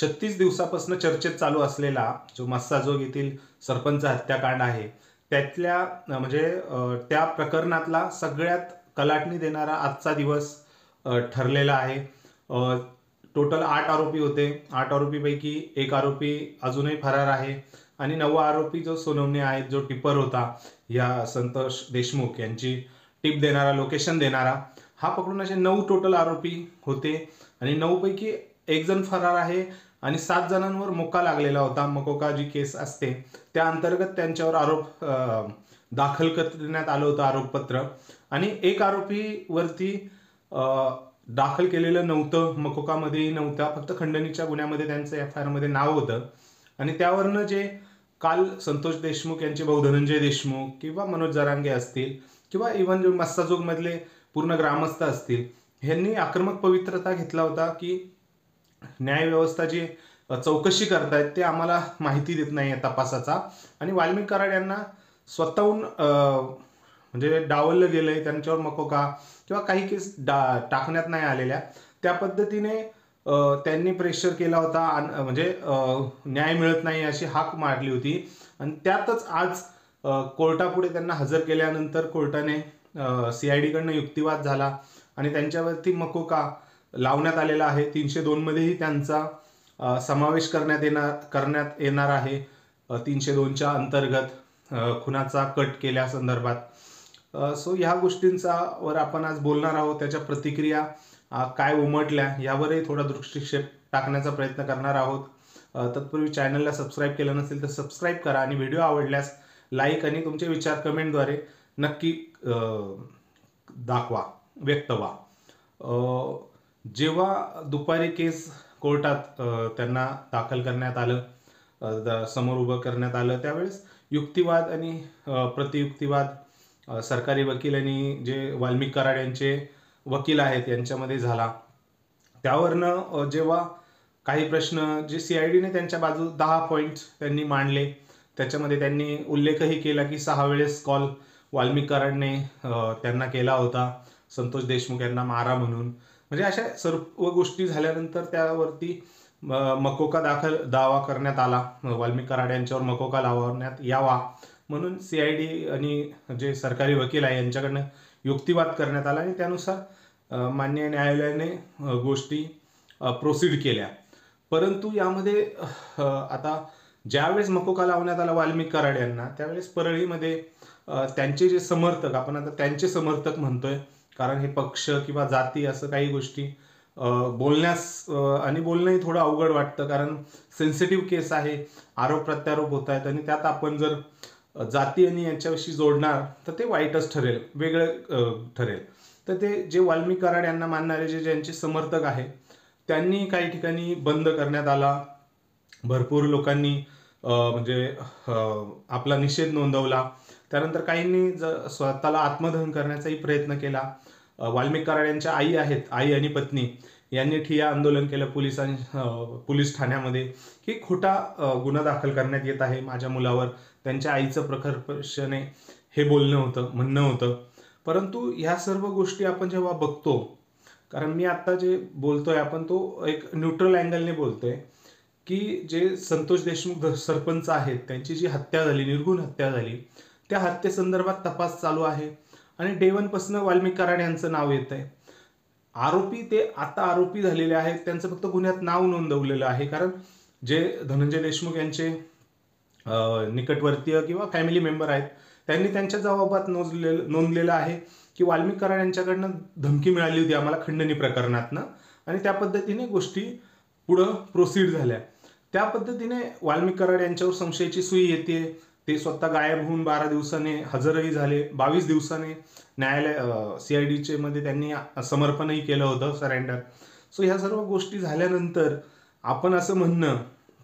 36 दिवसापासून चर्चेत चालू असलेला जो मस्साजोग येथील सरपंच हत्याकांड आहे त्यातल्या त्या प्रकरणातला सगळ्यात कलाटणी देणारा आजचा दिवस ठरलेला आहे। टोटल 8 आरोपी होते। 8 आरोपीपैकी एक आरोपी अजूनही फरार आहे आणि 9वा आरोपी जो सोनवणे आहे, जो टिप्पर होता या संतोष देशमुख यांची टिप देणारा, लोकेशन देणारा, हा पकडून असे 9 टोटल आरोपी होते आणि 9 पैकी एक जण फरार आहे आणि 7 जणांवर मोका लागलेला होता। मकोका जी केस असते त्या अंतर्गत त्यांच्यावर आरोप दाखल करण्यात आलं होतं, आरोपपत्र, आणि एक आरोपी वरती दाखल केलेलं नव्हतं, मकोकामध्येही नव्हता, फक्त खंडणीच्या गुन्ह्यामध्ये त्यांचं FIR मध्ये नाव होतं। आणि त्यावरनं जे काल संतोष देशमुख यांचे भाऊ धनंजय देशमुख किंवा मनोज जरांगे असतील किंवा इव्हन जे मस्साजोग मधले पूर्ण ग्रामस्थ असतील, ह्यांनी आक्रमक पवित्रता घेतला होता की न्याय व्यवस्था जी चौकशी करतायत ते आम्हाला माहिती देत नाही तपासाचा, आणि वाल्मिक कराड यांना स्वतःहून डावललं गेलंय, त्यांच्यावर मकोका किंवा काही केस टाकण्यात नाही आलेल्या, त्या पद्धतीने त्यांनी प्रेशर केला होता, न्याय मिळत नाही अशी हाक मारली होती। आणि त्यातच आज कोर्टापुढे त्यांना हजर केल्यानंतर कोर्टाने CID कडनं युक्तिवाद झाला आणि त्यांच्यावरती मकोका लावण्यात आलेला आहे। 302 मध्येही त्यांचा समावेश करण्यात येणार आहे। 302च्या अंतर्गत खुनाचा कट केल्यासंदर्भात। सो ह्या गोष्टींचा वर आपण आज बोलणार आहोत, त्याच्या प्रतिक्रिया काय उमटल्या यावरही थोडा दृष्टिक्षेप टाकण्याचा प्रयत्न करणार आहोत। तत्पूर्वी चॅनलला सबस्क्राईब केलं नसेल तर सबस्क्राईब करा आणि व्हिडिओ आवडल्यास लाईक आणि तुमचे विचार कमेंटद्वारे नक्की व्यक्त व्हा। जेव्हा दुपारी केस कोर्टात त्यांना दाखल करण्यात आलं, समोर उभं करण्यात आलं, त्यावेळेस युक्तिवाद आणि प्रतियुक्तिवाद सरकारी वकील आणि जे वाल्मिक कराड यांचे वकील आहेत यांच्यामध्ये झाला। त्यावरनं जेव्हा काही प्रश्न जे CIDने त्यांच्या बाजू 10 पॉइंट्स त्यांनी मांडले, त्याच्यामध्ये त्यांनी उल्लेखही केला की 6 वेळेस कॉल वाल्मिक कराडने त्यांना केला होता संतोष देशमुख यांना मारा म्हणून। अशा सर्व गोष्टी झाल्यानंतर त्यावरती मकोका दावा करण्यात आला, वाल्मिक कराड यांच्यावर मकोका लावण्यात यावा म्हणून CID आणि जे सरकारी वकील आहे यांच्याकडनं युक्तिवाद करण्यात आला आणि त्यानुसार मान्य न्यायालयाने गोष्टी प्रोसीड केल्या। परंतु यामध्ये आता ज्यावेळेस मकोका लावण्यात आला वाल्मिक कराड यांना, त्यावेळेस परळीमध्ये त्यांचे जे समर्थक, आपण आता त्यांचे समर्थक म्हणतोय कारण हे पक्ष किंवा जाती असं काही गोष्टी बोलण्यास आणि बोलणंही थोडं अवघड वाटतं, कारण सेन्सिटिव्ह केस आहे, आरोप प्रत्यारोप होत आहेत आणि त्यात आपण जर जाती आणि यांच्याविषयी जोडणार तर ते वाईटच ठरेल, वेगळं ठरेल। तर ते जे वाल्मिक कराड यांना मानणारे ज्यांचे समर्थक आहेत त्यांनी काही ठिकाणी बंद करण्यात आला, भरपूर लोकांनी आपला निषेध नोंदवला। त्यानंतर काहींनी स्वतःला आत्मदहन करण्याचाही प्रयत्न केला। वाल्मिक कराड यांच्या आई आहेत, आई आणि पत्नी, यांनी ठिय्या आंदोलन केलं पोलीस ठाण्यामध्ये की खोटा गुन्हा दाखल करण्यात येत आहे माझ्या मुलावर, त्यांच्या आईचं प्रखरपणे हे म्हणणं होतं। परंतु ह्या सर्व गोष्टी आपण जेव्हा बघतो, कारण मी आता जे बोलतोय आपण तो एक न्यूट्रल अँगलने बोलतोय की जे संतोष देशमुख सरपंच आहेत त्यांची जी हत्या झाली, निर्घृण हत्या झाली, त्या हत्येसंदर्भात तपास चालू आहे आणि डे 1 पासून वाल्मिक कराड यांचं नाव येत आहे। आरोपी ते आता आरोपी झालेले आहेत, त्यांचं फक्त गुन्ह्यात नाव नोंदवलेलं आहे, कारण जे धनंजय देशमुख यांचे निकटवर्तीय किंवा फॅमिली मेंबर आहेत त्यांनी त्यांच्या जबाबात नोंदलेलं आहे की वाल्मिक कराड यांच्याकडनं धमकी मिळाली होती आम्हाला खंडणी प्रकरणातनं, आणि त्या पद्धतीने गोष्टी पुढं प्रोसीड झाल्या। त्या पद्धतीने वाल्मिक कराड यांच्यावर संशयाची सुई येते, ते स्वतः गायब होऊन 12 दिवसाने हजरही झाले, 22 दिवसाने न्यायालय CIDचे मध्ये त्यांनी समर्पणही केलं होतं, सरेंडर। सो ह्या सर्व गोष्टी झाल्यानंतर आपण असं म्हणणं,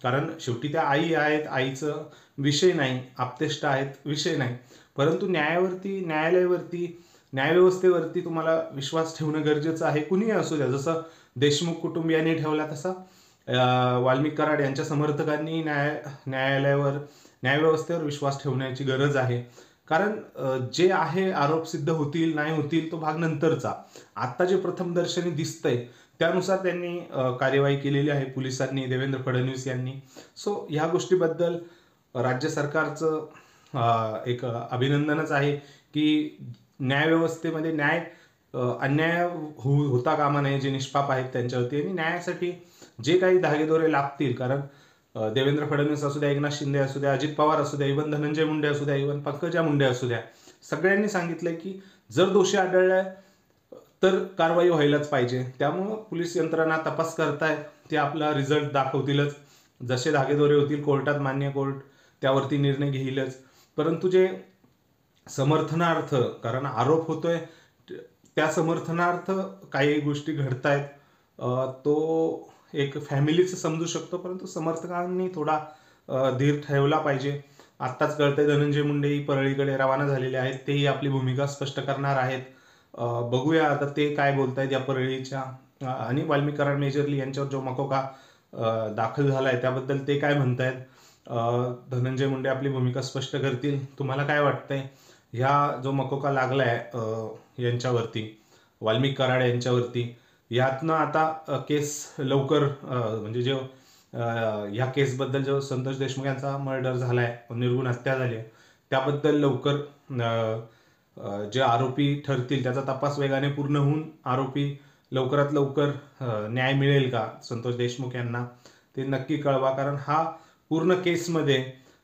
कारण शेवटी त्या आई आहेत, आईचं विषय नाही, आप्तेष्ट आहेत विषय नाही, परंतु न्यायालयावरती, न्यायव्यवस्थेवरती तुम्हाला विश्वास ठेवणं गरजेचं आहे, कुणीही असू द्या। जसं देशमुख कुटुंबियांनी ठेवला तसा वाल्मिक कराड यांच्या समर्थकांनी न्यायालयावर, न्यायव्यवस्थेवर विश्वास ठेवण्याची गरज आहे, कारण जे आहे आरोप सिद्ध होतील नाही होतील तो भाग नंतरचा। आता जे प्रथमदर्शनी दिसतंय त्यानुसार त्यांनी कार्यवाही केलेली आहे पोलिसांनी, देवेंद्र फडणवीस यांनी. सो ह्या गोष्टीबद्दल राज्य सरकारचं एक अभिनंदनच आहे की न्यायव्यवस्थेमध्ये अन्याय होता कामा नये. जे निष्पाप आहेत त्यांच्यावरती आणि न्यायासाठी जे काही धागेदोरे लागतील, कारण देवेंद्र फडणवीस असू द्या, एकनाथ शिंदे असू द्या, अजित पवार असू द्या, इव्हन धनंजय मुंडे असू द्या, इव्हन पंकजा मुंडे असू द्या, सगळ्यांनी सांगितलंय की जर दोषी आढळलाय तर कारवाई व्हायलाच पाहिजे. त्यामुळं पोलीस यंत्रणा तपास करतायत, ते आपला रिझल्ट दाखवतीलच. जसे धागेदोरे होतील कोर्टात, मान्य कोर्ट त्यावरती निर्णय घेईलच. परंतु जे समर्थनार्थ, कारण आरोप होतोय त्या समर्थनार्थ काही गोष्टी घडतायत, तो एक फॅमिलीच समजू शकतो, परंतु समर्थकांनी थोडा धीर ठेवला पाहिजे. आत्ताच कळतंय धनंजय मुंडे परळीकडे रवाना झालेले आहेत, तेही आपली भूमिका स्पष्ट करणार आहेत. बघूया आता ते काय बोलतायत या परळीच्या आणि वाल्मिक कराड मेजरली यांच्यावर जो मकोका दाखल झालाय त्याबद्दल ते काय म्हणतायत. धनंजय मुंडे आपली भूमिका स्पष्ट करतील. तुम्हाला काय वाटतंय ह्या जो मकोका लागलाय यांच्यावरती, वाल्मिक कराड यांच्यावरती, यातनं आता केस लवकर म्हणजे जो ह्या केसबद्दल जो संतोष देशमुख यांचा मर्डर झालाय, निर्गुण हत्या झाली, त्याबद्दल लवकर जे आरोपी ठरतील त्याचा तपास वेगाने पूर्ण होऊन आरोपी लवकरात लवकर न्याय मिळेल का संतोष देशमुख यांना, ते नक्की कळवा. कारण हा पूर्ण केसमध्ये,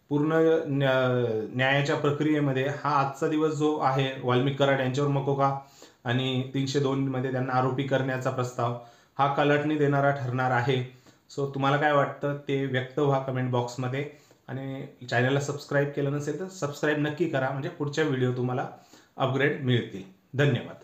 पूर्ण न्यायाच्या प्रक्रियेमध्ये हा आजचा दिवस जो आहे, वाल्मिक कराड यांच्यावर मकोका आणि 302 मध्ये त्यांना आरोपी करण्याचा प्रस्ताव, हा कलाटणी देणारा ठरणार आहे. सो तुम्हाला काय वाटतं ते व्यक्त व्हा कमेंट बॉक्समध्ये. आणि चॅनलला सबस्क्राईब केलं नसेल तर सबस्क्राईब नक्की करा, म्हणजे पुढच्या व्हिडिओ तुम्हाला अपग्रेड मिळतील. धन्यवाद.